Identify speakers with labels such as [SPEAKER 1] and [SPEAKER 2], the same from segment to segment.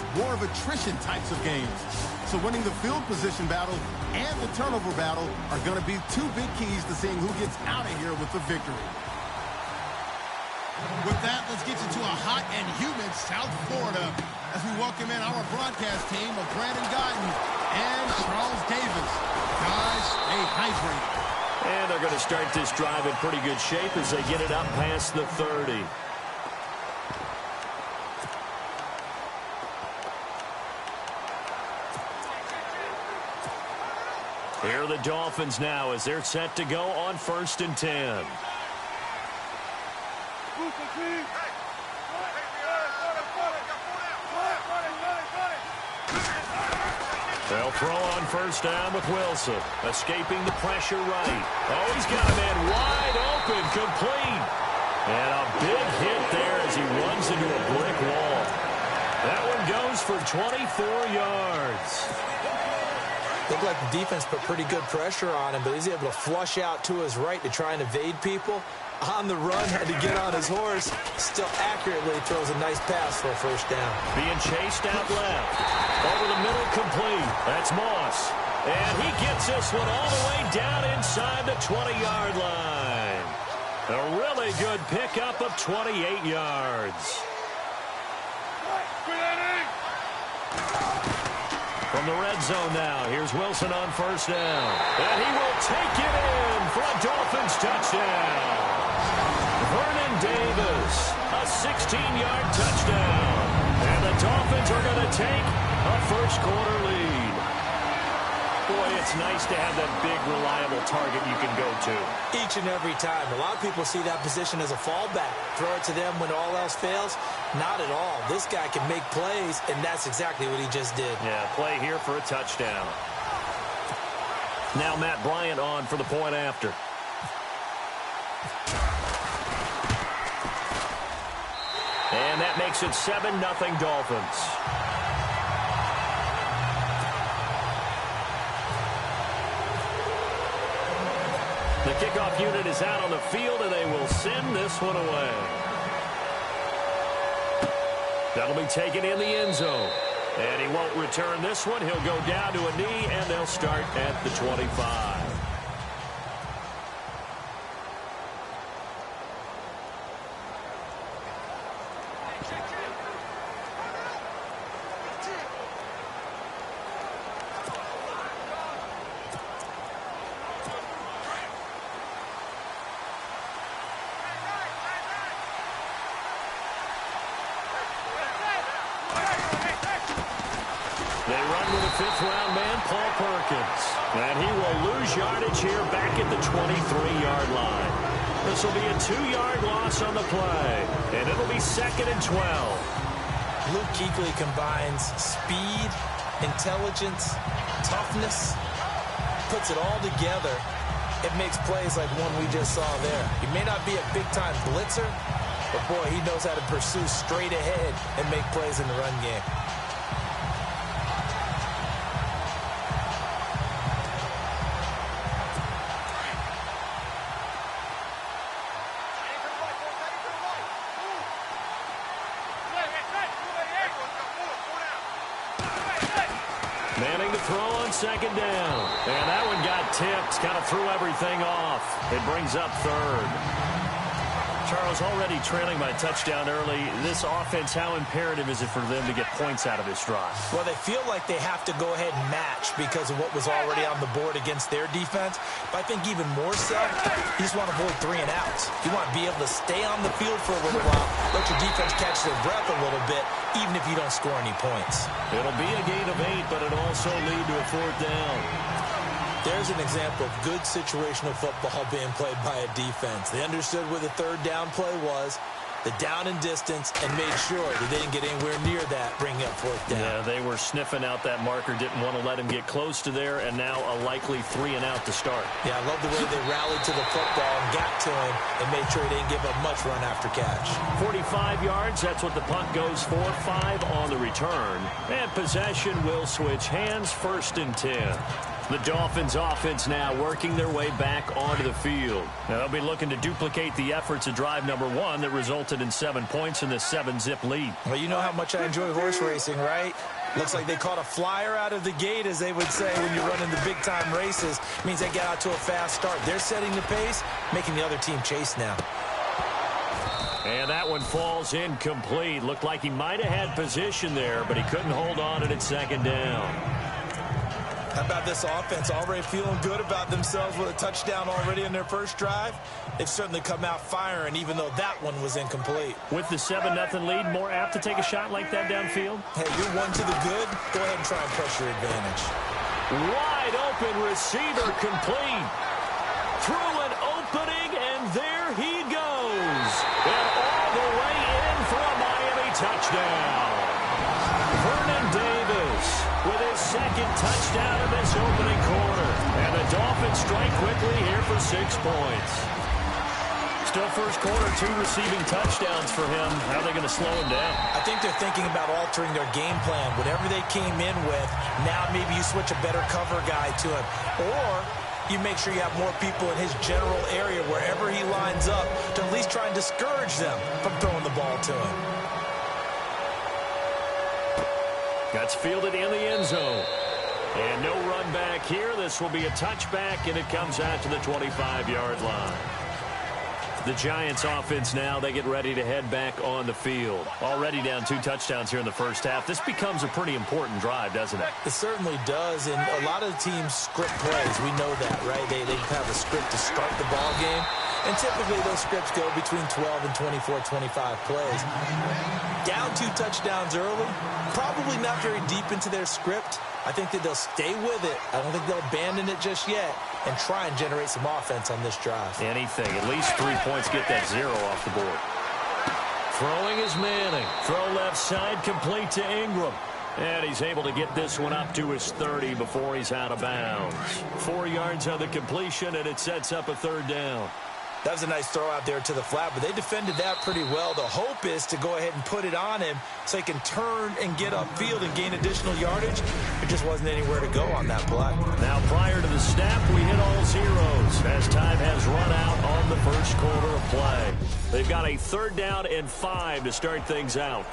[SPEAKER 1] much more of attrition types of games. So winning the field position battle and the turnover battle are going to be two big keys to seeing who gets out of here with the victory. With that, let's get you to a hot and humid South Florida as we welcome in our broadcast team of Brandon Guyton and Charles Davis. Guys, stay hydrated.
[SPEAKER 2] And they're going to start this drive in pretty good shape as they get it up past the 30. Here are the Dolphins now as they're set to go on 1st and 10. They'll throw on 1st down with Wilson. Escaping the pressure right. Oh, he's got a man wide open, complete. And a big hit there as he runs into a brick wall. That one goes for 24 yards.
[SPEAKER 3] Looked like the defense put pretty good pressure on him, but he's able to flush out to his right to try and evade people. On the run, had to get on his horse. Still accurately throws a nice pass for a 1st down.
[SPEAKER 2] Being chased out left. Over the middle, complete. That's Moss. And he gets this one all the way down inside the 20-yard line. A really good pickup of 28 yards. From the red zone now, here's Wilson on 1st down. And he will take it in for a Dolphins touchdown. Vernon Davis, a 16-yard touchdown. And the Dolphins are going to take a 1st quarter lead. Boy, it's nice to have that big, reliable target you can go to.
[SPEAKER 3] Each and every time. A lot of people see that position as a fallback. Throw it to them when all else fails. Not at all. This guy can make plays, and that's exactly what he just did.
[SPEAKER 2] Yeah, play here for a touchdown. Now Matt Bryant on for the point after. And that makes it 7-0 Dolphins. The kickoff unit is out on the field, and they will send this one away. That'll be taken in the end zone. And he won't return this one. He'll go down to a knee, and they'll start at the 25. They run with a 5th-round man, Paul Perkins. And he will lose yardage here back at the 23-yard line. This will be a 2-yard loss on the play. And it'll be 2nd and 12.
[SPEAKER 3] Luke Kuechly combines speed, intelligence, toughness, puts it all together. It makes plays like one we just saw there. He may not be a big-time blitzer, but, boy, he knows how to pursue straight ahead and make plays in the run game.
[SPEAKER 2] Manning to throw on 2nd down. And that one got tipped. Kind of threw everything off. It brings up 3rd. Charles, already trailing by a touchdown early. This offense, how imperative is it for them to get points out of this drive?
[SPEAKER 3] Well, they feel like they have to go ahead and match because of what was already on the board against their defense. But I think even more so, you just want to avoid 3 and outs. You want to be able to stay on the field for a little while, let your defense catch their breath a little bit, even if you don't score any points.
[SPEAKER 2] It'll be a gain of 8, but it'll also lead to a 4th down.
[SPEAKER 3] There's an example of good situational football being played by a defense. They understood where the 3rd down play was, the down and distance, and made sure that they didn't get anywhere near that, bringing up 4th down.
[SPEAKER 2] Yeah, they were sniffing out that marker, didn't want to let him get close to there, and now a likely 3 and out to start.
[SPEAKER 3] Yeah, I love the way they rallied to the football and got to him and made sure he didn't give up much run after catch.
[SPEAKER 2] 45 yards, that's what the punt goes for. 5 on the return. And possession will switch hands, 1st and 10. The Dolphins offense now working their way back onto the field. Now they'll be looking to duplicate the efforts of drive number 1 that resulted in 7 points in the 7-zip lead.
[SPEAKER 3] Well, you know how much I enjoy horse racing, right? Looks like they caught a flyer out of the gate, as they would say when you're running the big-time races. It means they get out to a fast start. They're setting the pace, making the other team chase now.
[SPEAKER 2] And that one falls incomplete. Looked like he might have had position there, but he couldn't hold on at second down.
[SPEAKER 3] How about this offense? Already feeling good about themselves with a touchdown already in their first drive. They've certainly come out firing, even though that one was incomplete.
[SPEAKER 2] With the 7-0 lead, more apt to take a shot like that downfield?
[SPEAKER 3] Hey, you're one to the good. Go ahead and try and press your advantage.
[SPEAKER 2] Wide open receiver complete. Through an opening, and there he goes. And all the way in for a Miami touchdown. Vernon Davis with his second touchdown in this opening quarter. And the Dolphins strike quickly here for 6 points. Still first quarter, 2 receiving touchdowns for him. How are they going to slow him down?
[SPEAKER 3] I think they're thinking about altering their game plan. Whatever they came in with, now maybe you switch a better cover guy to him. Or you make sure you have more people in his general area wherever he lines up to at least try and discourage them from throwing the ball to him.
[SPEAKER 2] That's fielded in the end zone. And no run back here. This will be a touchback, and it comes out to the 25-yard line. The Giants offense now, they get ready to head back on the field. Already down 2 touchdowns here in the first half. This becomes a pretty important drive, doesn't it?
[SPEAKER 3] It certainly does, and a lot of the teams script plays. We know that, right? They have a script to start the ball game, and typically those scripts go between 12 and 24, 25 plays. Down 2 touchdowns early, probably not very deep into their script. I think that they'll stay with it. I don't think they'll abandon it just yet and try and generate some offense on this drive.
[SPEAKER 2] Anything. At least 3 points, get that 0 off the board. Throwing is Manning. Throw left side, complete to Ingram. And he's able to get this one up to his 30 before he's out of bounds. 4 yards on the completion, and it sets up a 3rd down.
[SPEAKER 3] That was a nice throw out there to the flat, but they defended that pretty well. The hope is to go ahead and put it on him so he can turn and get upfield and gain additional yardage. There just wasn't anywhere to go on that play.
[SPEAKER 2] Now, prior to the snap, we hit all zeros as time has run out on the first quarter of play. They've got a 3rd down and 5 to start things out.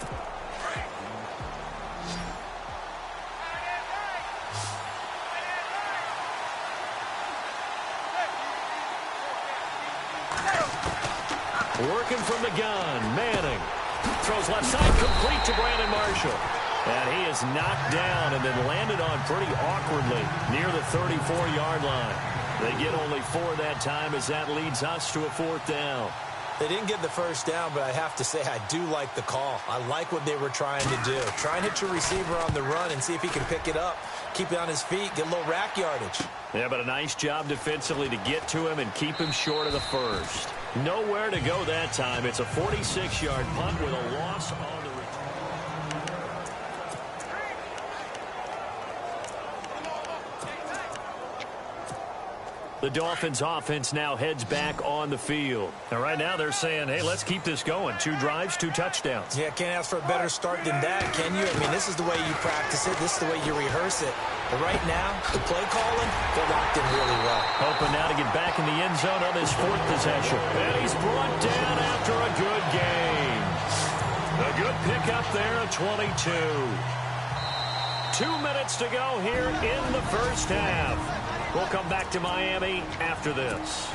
[SPEAKER 2] Working from the gun, Manning. Throws left side, complete to Brandon Marshall. And he is knocked down and then landed on pretty awkwardly near the 34-yard line. They get only 4 that time as that leads us to a 4th down.
[SPEAKER 3] They didn't get the first down, but I have to say I do like the call. I like what they were trying to do. Try and hit your receiver on the run and see if he can pick it up. Keep it on his feet, get a little rack yardage.
[SPEAKER 2] Yeah, but a nice job defensively to get to him and keep him short of the first. Nowhere to go that time. It's a 46-yard punt with a loss on the return. The Dolphins offense now heads back on the field. And right now they're saying, hey, let's keep this going. 2 drives, 2 touchdowns.
[SPEAKER 3] Yeah, can't ask for a better start than that, can you? I mean, this is the way you practice it. This is the way you rehearse it. But right now, the play calling, they're locked in really well.
[SPEAKER 2] Hoping now to get back in the end zone on his 4th possession. And he's brought down after a good game. A good pickup there at 22. 2 minutes to go here in the first half. We'll come back to Miami after this.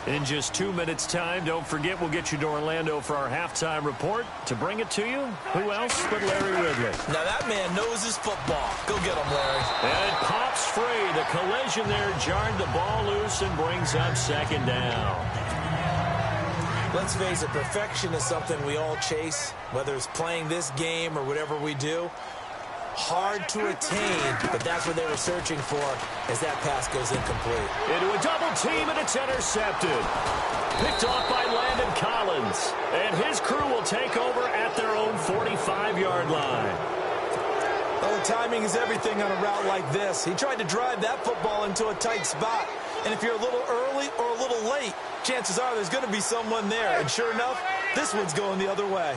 [SPEAKER 2] In just 2 minutes' time, don't forget we'll get you to Orlando for our halftime report. To bring it to you, who else but Larry Ridley?
[SPEAKER 3] Now that man knows his football. Go get him, Larry.
[SPEAKER 2] And it pops free. The collision there jarred the ball loose and brings up 2nd down.
[SPEAKER 3] Let's face it, perfection is something we all chase, whether it's playing this game or whatever we do. Hard to attain, but that's what they were searching for as that pass goes incomplete.
[SPEAKER 2] Into a double team, and it's intercepted. Picked off by Landon Collins. And his crew will take over at their own 45-yard line.
[SPEAKER 3] Well, the timing is everything on a route like this. He tried to drive that football into a tight spot. And if you're a little early or a little late, chances are there's going to be someone there. And sure enough, this one's going the other way.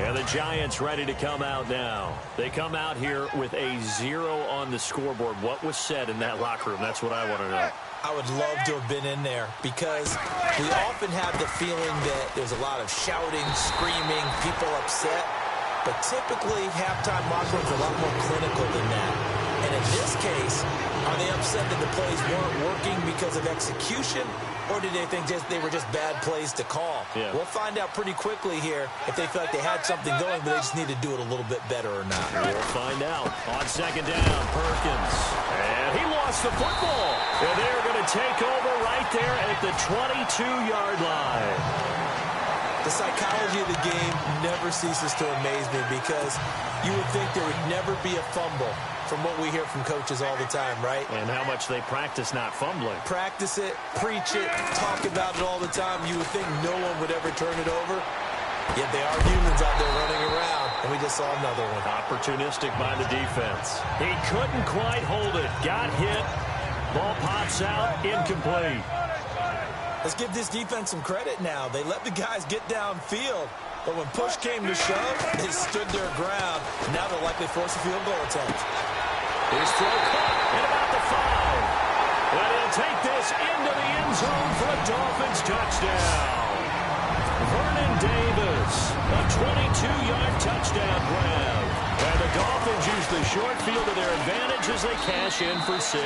[SPEAKER 2] And the Giants ready to come out now. They come out here with a 0 on the scoreboard. What was said in that locker room? That's what I want to know.
[SPEAKER 3] I would love to have been in there because we often have the feeling that there's a lot of shouting, screaming, people upset. But typically, halftime locker rooms are a lot more clinical than that. And in this case, are they upset that the plays weren't working because of execution? Or did they think they were just bad plays to call?
[SPEAKER 2] Yeah.
[SPEAKER 3] We'll find out pretty quickly here if they feel like they had something going, but they just need to do it a little bit better or not.
[SPEAKER 2] We'll find out. On second down, Perkins. And he lost the football. And they're going to take over right there at the 22-yard line.
[SPEAKER 3] The psychology of the game never ceases to amaze me because you would think there would never be a fumble from what we hear from coaches all the time, right?
[SPEAKER 2] And how much they practice not fumbling.
[SPEAKER 3] Practice it, preach it, talk about it all the time. You would think no one would ever turn it over. Yet they are humans out there running around, and we just saw another one.
[SPEAKER 2] Opportunistic by the defense. He couldn't quite hold it. Got hit. Ball pops out. Incomplete.
[SPEAKER 3] Let's give this defense some credit now. They let the guys get downfield, but when push came to shove, they stood their ground. Now they'll likely force a field goal attempt.
[SPEAKER 2] His throw caught at about the 5. And he'll take this into the end zone for a Dolphins touchdown. Vernon Davis, a 22-yard touchdown grab. And the Dolphins use the short field to their advantage as they cash in for 6.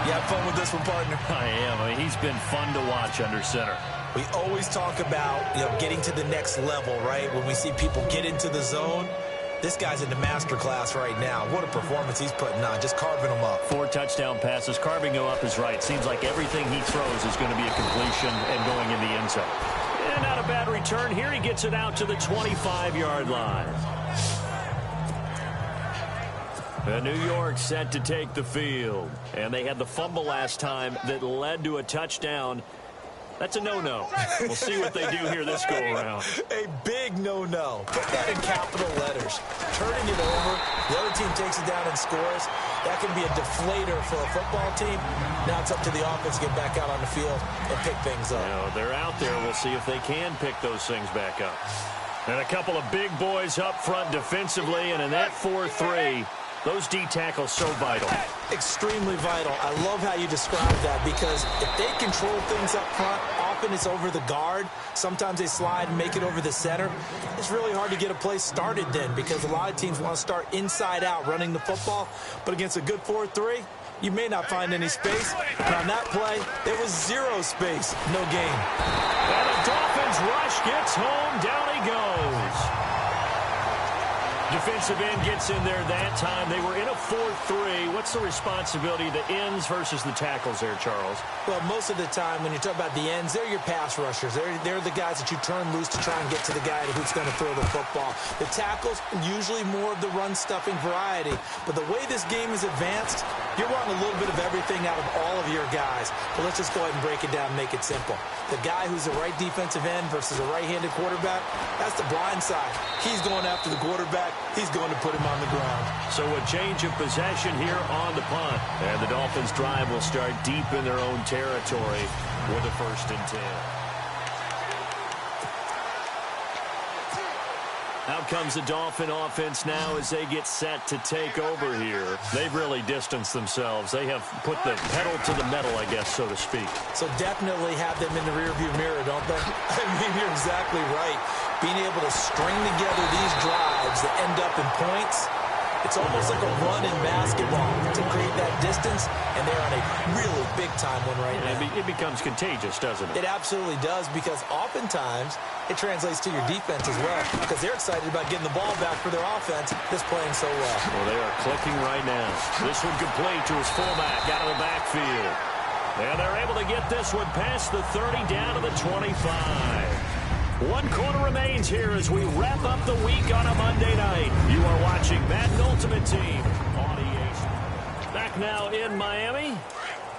[SPEAKER 3] You have fun with this one, partner?
[SPEAKER 2] I am. I mean, he's been fun to watch under center.
[SPEAKER 3] We always talk about, getting to the next level, right? When we see people get into the zone, this guy's in the master class right now. What a performance he's putting on, just carving them up.
[SPEAKER 2] 4 touchdown passes. Carving them up is right. Seems like everything he throws is going to be a completion and going in the end zone. And not a bad return here. He gets it out to the 25-yard line. And New York set to take the field. And they had the fumble last time that led to a touchdown. That's a no-no. We'll see what they do here this go-around.
[SPEAKER 3] A big no-no. Put that in capital letters. Turning it over, the other team takes it down and scores. That can be a deflator for a football team. Now it's up to the offense to get back out on the field and pick things up.
[SPEAKER 2] They're out there. We'll see if they can pick those things back up. And a couple of big boys up front defensively, and in that 4-3, those D tackles so vital.
[SPEAKER 3] Extremely vital. I love how you describe that because if they control things up front, often it's over the guard. Sometimes they slide and make it over the center. It's really hard to get a play started then because a lot of teams want to start inside out running the football. But against a good 4-3, you may not find any space. And on that play, there was 0 space, no gain.
[SPEAKER 2] And the Dolphins rush gets home. Down he goes. Defensive end gets in there that time. They were in a 4-3. What's the responsibility of the ends versus the tackles there, Charles?
[SPEAKER 3] Well, most of the time when you talk about the ends, they're your pass rushers. They're the guys that you turn loose to try and get to the guy who's going to throw the football. The tackles, usually more of the run-stuffing variety. But the way this game is advanced, you're wanting a little bit of everything out of all of your guys. But let's just go ahead and break it down and make it simple. The guy who's the right defensive end versus a right-handed quarterback, that's the blind side. He's going after the quarterback. He's going to put him on the ground.
[SPEAKER 2] So a change of possession here on the punt. And the Dolphins' drive will start deep in their own territory with a 1st and 10. Out comes the Dolphin offense now as they get set to take over here. They've really distanced themselves. They have put the pedal to the metal, I guess, so to speak.
[SPEAKER 3] So definitely have them in the rearview mirror, don't they? I mean, you're exactly right. Being able to string together these drives that end up in points, it's almost like a run in basketball to create that distance, and they're on a really big-time one right now.
[SPEAKER 2] It becomes contagious, doesn't it?
[SPEAKER 3] It absolutely does, because oftentimes it translates to your defense as well, because they're excited about getting the ball back for their offense that's playing so well.
[SPEAKER 2] Well, they are clicking right now. This one complete to his fullback out of the backfield. And they're able to get this one past the 30 down to the 25. 1 quarter remains here as we wrap up the week on a Monday night. You are watching Madden Ultimate Team on EA. Back now in Miami.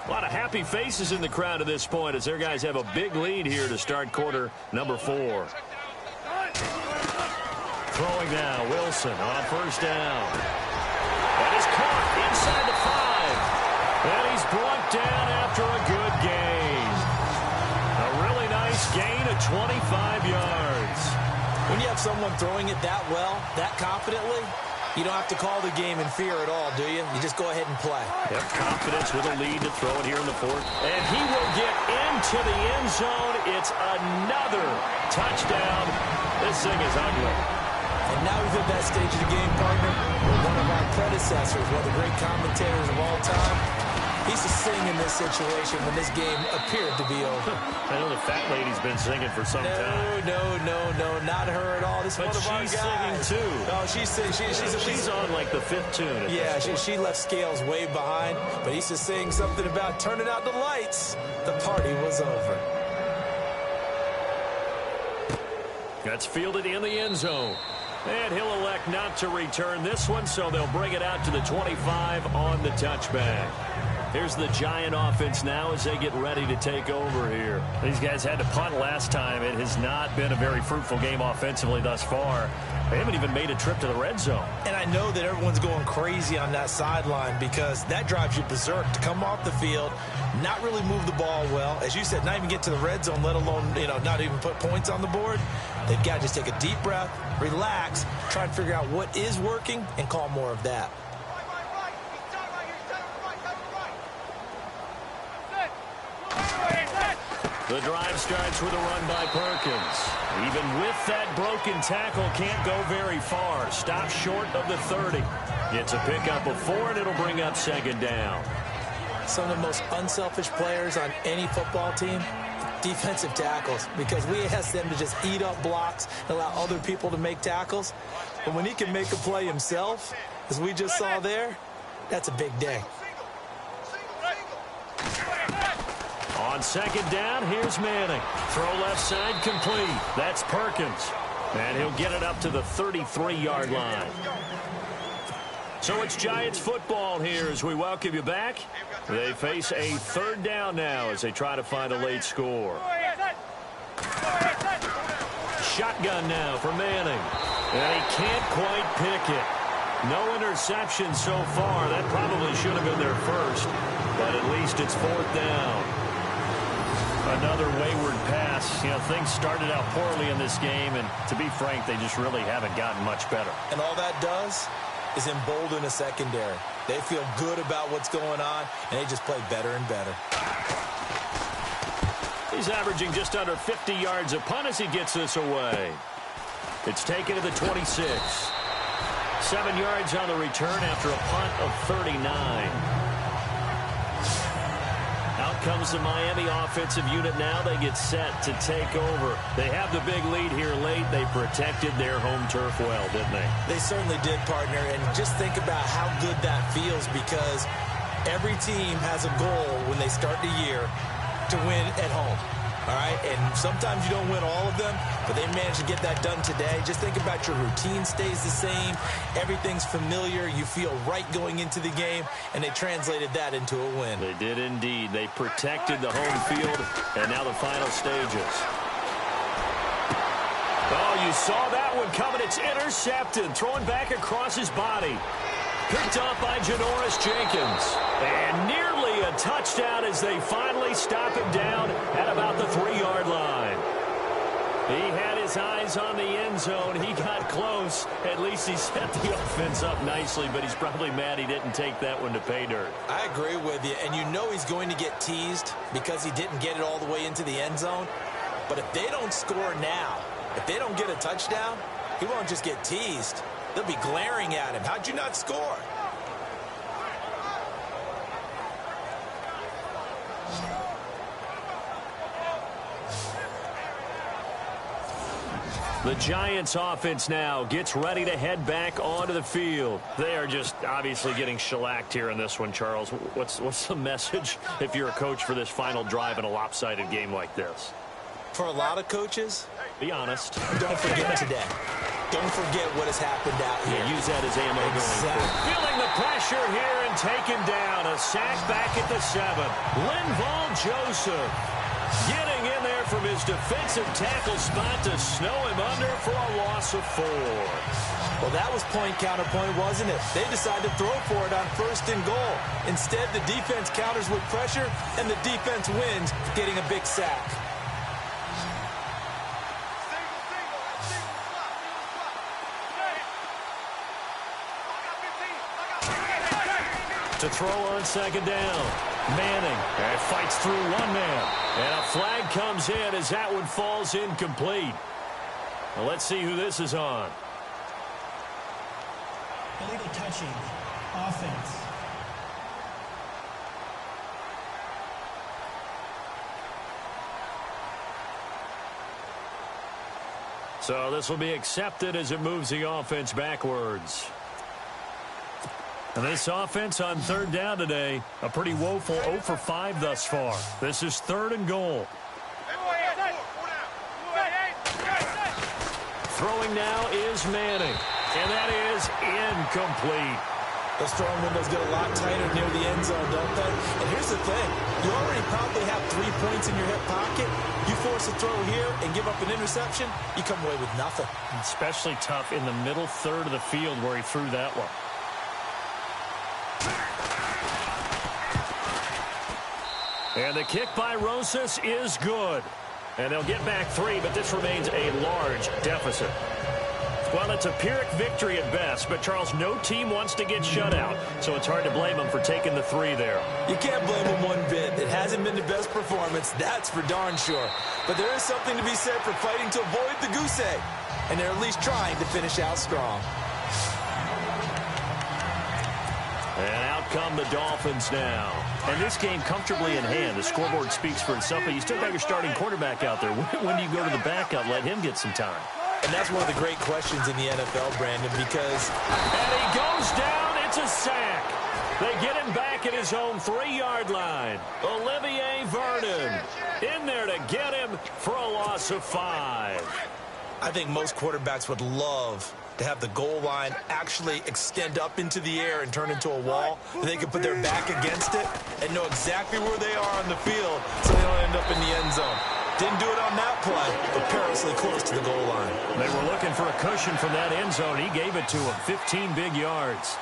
[SPEAKER 2] A lot of happy faces in the crowd at this point as their guys have a big lead here to start quarter number 4. Throwing now, Wilson on 1st down. That is caught inside the 5. And he's brought down after a good gain. A really nice gain of 25 yards.
[SPEAKER 3] When you have someone throwing it that well, that confidently, you don't have to call the game in fear at all, do you? You just go ahead and play.
[SPEAKER 2] Yep, confidence with a lead to throw it here in the fourth. And he will get into the end zone. It's another touchdown. This thing is ugly.
[SPEAKER 3] And now we've hit that stage of the game, partner, where one of our predecessors, one of the great commentators of all time, he used to sing in this situation when this game appeared to be over.
[SPEAKER 2] I know the fat lady's been singing for some time.
[SPEAKER 3] No, not her at all. This is one of our guys.
[SPEAKER 2] She's singing too.
[SPEAKER 3] Oh, she's singing.
[SPEAKER 2] She's on like the fifth tune.
[SPEAKER 3] Yeah, she left Scales way behind, but he used to sing something about turning out the lights. The party was over.
[SPEAKER 2] That's fielded in the end zone. And he'll elect not to return this one, so they'll bring it out to the 25 on the touchback. Here's the Giant offense now as they get ready to take over here. These guys had to punt last time. It has not been a very fruitful game offensively thus far. They haven't even made a trip to the red zone.
[SPEAKER 3] And I know that everyone's going crazy on that sideline because that drives you berserk to come off the field, not really move the ball well. As you said, not even get to the red zone, let alone, not even put points on the board. They've got to just take a deep breath, relax, try and figure out what is working, and call more of that.
[SPEAKER 2] The drive starts with a run by Perkins. Even with that broken tackle, can't go very far. Stop short of the 30. Gets a pickup of 4, and it'll bring up second down.
[SPEAKER 3] Some of the most unselfish players on any football team, defensive tackles, because we ask them to just eat up blocks and allow other people to make tackles. But when he can make a play himself, as we just saw there, that's a big day.
[SPEAKER 2] On second down, here's Manning. Throw left side complete. That's Perkins. And he'll get it up to the 33-yard line. So it's Giants football here as we welcome you back. They face a third down now as they try to find a late score. Shotgun now for Manning. And he can't quite pick it. No interception so far. That probably should have been their first. But at least it's fourth down. Another wayward pass. Things started out poorly in this game, and to be frank, they just really haven't gotten much better.
[SPEAKER 3] And all that does is embolden a secondary. They feel good about what's going on, and they just play better and better.
[SPEAKER 2] He's averaging just under 50 yards a punt as he gets this away. It's taken to the 26. 7 yards on the return after a punt of 39. Out comes the Miami offensive unit now. They get set to take over. They have the big lead here late. They protected their home turf well, didn't they?
[SPEAKER 3] They certainly did, partner. And just think about how good that feels because every team has a goal when they start the year to win at home. All right, and sometimes you don't win all of them, but they managed to get that done today. Just think about your routine stays the same. Everything's familiar. You feel right going into the game, and they translated that into a win.
[SPEAKER 2] They did indeed. They protected the home field, and now the final stages. Oh, you saw that one coming. It's intercepted, throwing back across his body. Picked up by Janoris Jenkins. And nearly a touchdown as they finally stop him down at about the 3-yard line. He had his eyes on the end zone. He got close. At least he set the offense up nicely, but he's probably mad he didn't take that one to pay dirt.
[SPEAKER 3] I agree with you, and you know he's going to get teased because he didn't get it all the way into the end zone. But if they don't score now, if they don't get a touchdown, he won't just get teased. They'll be glaring at him. How'd you not score?
[SPEAKER 2] The Giants offense now gets ready to head back onto the field. They are just obviously getting shellacked here in this one, Charles. What's the message if you're a coach for this final drive in a lopsided game like this?
[SPEAKER 3] For a lot of coaches,
[SPEAKER 2] be honest.
[SPEAKER 3] Don't forget today. Don't forget what has happened out here.
[SPEAKER 2] Yeah, use that as ammo going forward. Feeling the pressure here and taken down. A sack back at the 7. Linval Joseph getting in there from his defensive tackle spot to snow him under for a loss of 4.
[SPEAKER 3] Well, that was point counterpoint, wasn't it? They decided to throw for it on 1st and goal. Instead, the defense counters with pressure, and the defense wins, getting a big sack.
[SPEAKER 2] to throw on second down. Manning and fights through one man. And a flag comes in as that one falls incomplete. Well, let's see who this is on.
[SPEAKER 4] Illegal touching. Offense.
[SPEAKER 2] So this will be accepted as it moves the offense backwards. And this offense on third down today, a pretty woeful 0 for 5 thus far. This is 3rd and goal. Throwing now is Manning, and that is incomplete.
[SPEAKER 3] Those throwing windows get a lot tighter near the end zone, don't they? And here's the thing. You already probably have 3 points in your hip pocket. You force a throw here and give up an interception, you come away with nothing.
[SPEAKER 2] Especially tough in the middle third of the field where he threw that one. And the kick by Rosas is good. And they'll get back 3, but this remains a large deficit. Well, it's a Pyrrhic victory at best, but, Charles, no team wants to get shut out, so it's hard to blame them for taking the 3 there.
[SPEAKER 3] You can't blame them one bit. It hasn't been the best performance, that's for darn sure. But there is something to be said for fighting to avoid the goose egg, and they're at least trying to finish out strong.
[SPEAKER 2] And out come the Dolphins now. And this game comfortably in hand. The scoreboard speaks for itself, but you still got your starting quarterback out there. When do you go to the backup, let him get some time?
[SPEAKER 3] And that's one of the great questions in the NFL, Brandon, because...
[SPEAKER 2] And he goes down. It's a sack. They get him back at his own 3-yard line. Olivier Vernon in there to get him for a loss of 5.
[SPEAKER 3] I think most quarterbacks would love to have the goal line actually extend up into the air and turn into a wall. They can put their back against it and know exactly where they are on the field so they don't end up in the end zone. Didn't do it on that play, but perilously close to the goal line.
[SPEAKER 2] They were looking for a cushion from that end zone. He gave it to him. 15 big yards.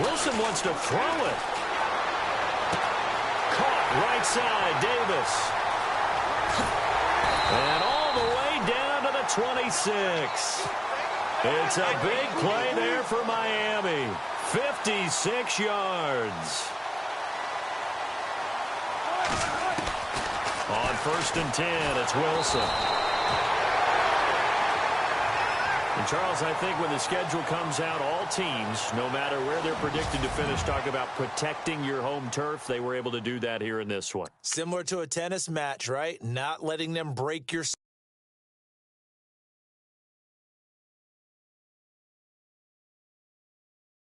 [SPEAKER 2] Wilson wants to throw it. Caught right side, Davis. And all the way down to the 26. It's a big play there for Miami. 56 yards. On 1st and 10, it's Wilson. And Charles, I think when the schedule comes out, all teams, no matter where they're predicted to finish, talk about protecting your home turf. They were able to do that here in this one.
[SPEAKER 3] Similar to a tennis match, right? Not letting them break your